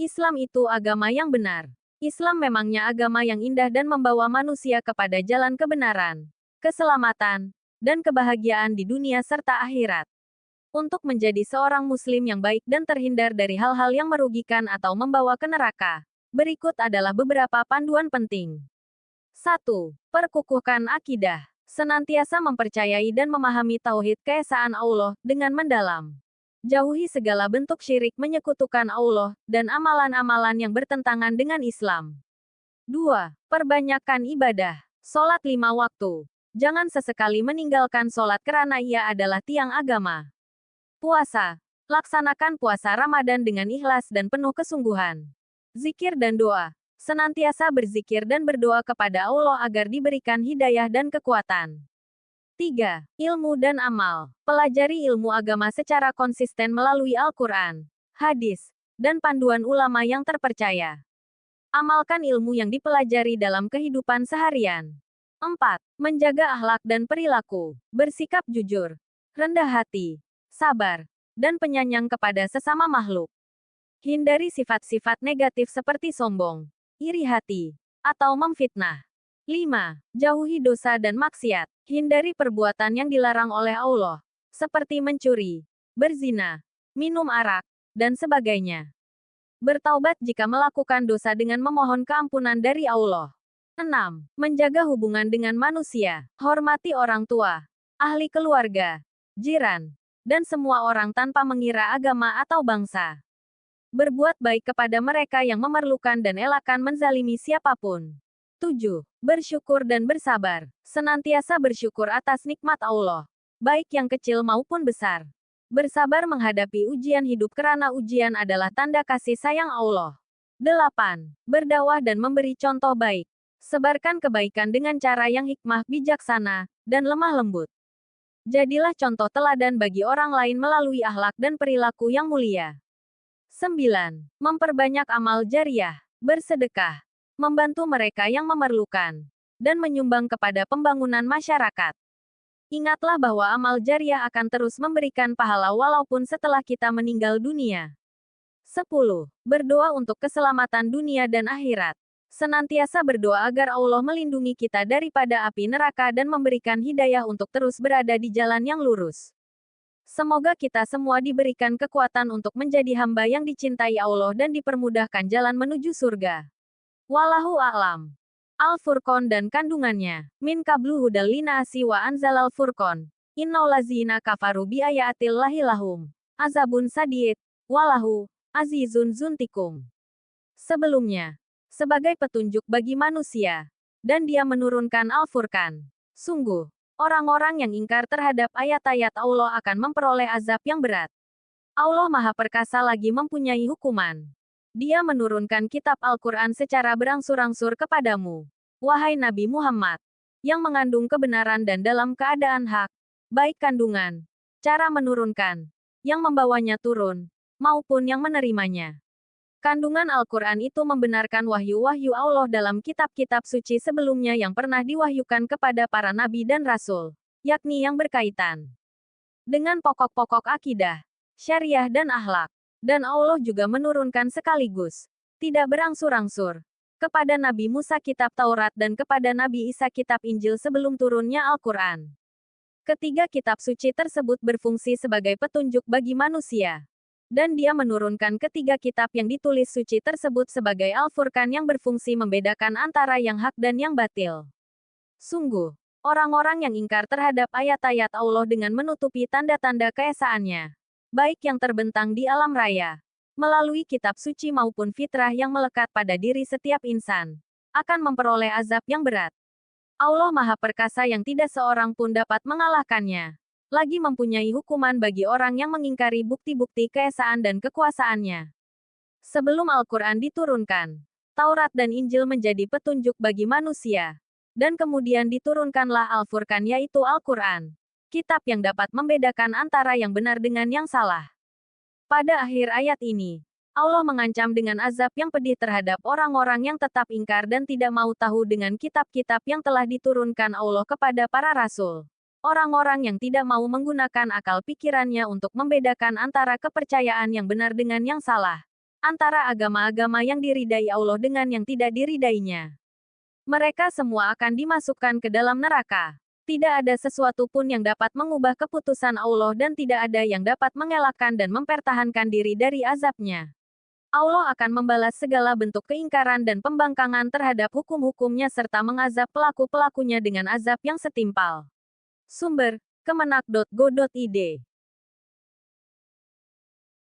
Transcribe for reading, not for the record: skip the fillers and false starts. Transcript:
Islam itu agama yang benar. Islam memangnya agama yang indah dan membawa manusia kepada jalan kebenaran, keselamatan, dan kebahagiaan di dunia serta akhirat. Untuk menjadi seorang muslim yang baik dan terhindar dari hal-hal yang merugikan atau membawa ke neraka, berikut adalah beberapa panduan penting. 1. Perkukuhkan akidah. Senantiasa mempercayai dan memahami tauhid keesaan Allah dengan mendalam. Jauhi segala bentuk syirik menyekutukan Allah, dan amalan-amalan yang bertentangan dengan Islam. 2. Perbanyakkan ibadah. Sholat 5 waktu. Jangan sesekali meninggalkan sholat karena ia adalah tiang agama. Puasa. Laksanakan puasa Ramadan dengan ikhlas dan penuh kesungguhan. Zikir dan doa. Senantiasa berzikir dan berdoa kepada Allah agar diberikan hidayah dan kekuatan. 3. Ilmu dan amal. Pelajari ilmu agama secara konsisten melalui Al-Quran, hadis, dan panduan ulama yang terpercaya. Amalkan ilmu yang dipelajari dalam kehidupan seharian. 4. Menjaga akhlak dan perilaku. Bersikap jujur, rendah hati, sabar, dan penyayang kepada sesama makhluk. Hindari sifat-sifat negatif seperti sombong, iri hati, atau memfitnah. 5. Jauhi dosa dan maksiat. Hindari perbuatan yang dilarang oleh Allah, seperti mencuri, berzina, minum arak, dan sebagainya. Bertaubat jika melakukan dosa dengan memohon keampunan dari Allah. 6. Menjaga hubungan dengan manusia. Hormati orang tua, ahli keluarga, jiran, dan semua orang tanpa mengira agama atau bangsa. Berbuat baik kepada mereka yang memerlukan dan elakkan menzalimi siapapun. 7. Bersyukur dan bersabar. Senantiasa bersyukur atas nikmat Allah, baik yang kecil maupun besar. Bersabar menghadapi ujian hidup karena ujian adalah tanda kasih sayang Allah. 8. Berdakwah dan memberi contoh baik. Sebarkan kebaikan dengan cara yang hikmah, bijaksana, dan lemah lembut. Jadilah contoh teladan bagi orang lain melalui akhlak dan perilaku yang mulia. 9. Memperbanyak amal jariah. Bersedekah, membantu mereka yang memerlukan, dan menyumbang kepada pembangunan masyarakat. Ingatlah bahwa amal jariah akan terus memberikan pahala walaupun setelah kita meninggal dunia. 10. Berdoa untuk keselamatan dunia dan akhirat. Senantiasa berdoa agar Allah melindungi kita daripada api neraka dan memberikan hidayah untuk terus berada di jalan yang lurus. Semoga kita semua diberikan kekuatan untuk menjadi hamba yang dicintai Allah dan dipermudahkan jalan menuju surga. Wallahu a'lam. Al-Furqan dan kandungannya. Min qablu hudal linasi wa anzalal furqan. Innal lazina kafaru bi ayatillahi lahum azabun sadid. Walahu azizun zuntikum. Sebelumnya, sebagai petunjuk bagi manusia, dan Dia menurunkan Al-Furqan. Sungguh, orang-orang yang ingkar terhadap ayat-ayat Allah akan memperoleh azab yang berat. Allah Maha Perkasa lagi mempunyai hukuman. Dia menurunkan kitab Al-Quran secara berangsur-angsur kepadamu, wahai Nabi Muhammad, yang mengandung kebenaran dan dalam keadaan hak, baik kandungan, cara menurunkan, yang membawanya turun, maupun yang menerimanya. Kandungan Al-Quran itu membenarkan wahyu-wahyu Allah dalam kitab-kitab suci sebelumnya yang pernah diwahyukan kepada para nabi dan rasul, yakni yang berkaitan dengan pokok-pokok akidah, syariah dan akhlak. Dan Allah juga menurunkan sekaligus, tidak berangsur-angsur, kepada Nabi Musa kitab Taurat dan kepada Nabi Isa kitab Injil sebelum turunnya Al-Quran. Ketiga kitab suci tersebut berfungsi sebagai petunjuk bagi manusia. Dan Dia menurunkan ketiga kitab yang ditulis suci tersebut sebagai Al-Furqan yang berfungsi membedakan antara yang hak dan yang batil. Sungguh, orang-orang yang ingkar terhadap ayat-ayat Allah dengan menutupi tanda-tanda keesaannya, baik yang terbentang di alam raya, melalui kitab suci maupun fitrah yang melekat pada diri setiap insan, akan memperoleh azab yang berat. Allah Maha Perkasa yang tidak seorang pun dapat mengalahkannya, lagi mempunyai hukuman bagi orang yang mengingkari bukti-bukti keesaan dan kekuasaannya. Sebelum Al-Quran diturunkan, Taurat dan Injil menjadi petunjuk bagi manusia, dan kemudian diturunkanlah Al-Furqan yaitu Al-Quran, kitab yang dapat membedakan antara yang benar dengan yang salah. Pada akhir ayat ini, Allah mengancam dengan azab yang pedih terhadap orang-orang yang tetap ingkar dan tidak mau tahu dengan kitab-kitab yang telah diturunkan Allah kepada para rasul. Orang-orang yang tidak mau menggunakan akal pikirannya untuk membedakan antara kepercayaan yang benar dengan yang salah. antara agama-agama yang diridai Allah dengan yang tidak diridainya. Mereka semua akan dimasukkan ke dalam neraka. Tidak ada sesuatu pun yang dapat mengubah keputusan Allah dan tidak ada yang dapat mengelakkan dan mempertahankan diri dari azabnya. Allah akan membalas segala bentuk keingkaran dan pembangkangan terhadap hukum-hukumnya serta mengazab pelaku-pelakunya dengan azab yang setimpal. Sumber: kemenak.go.id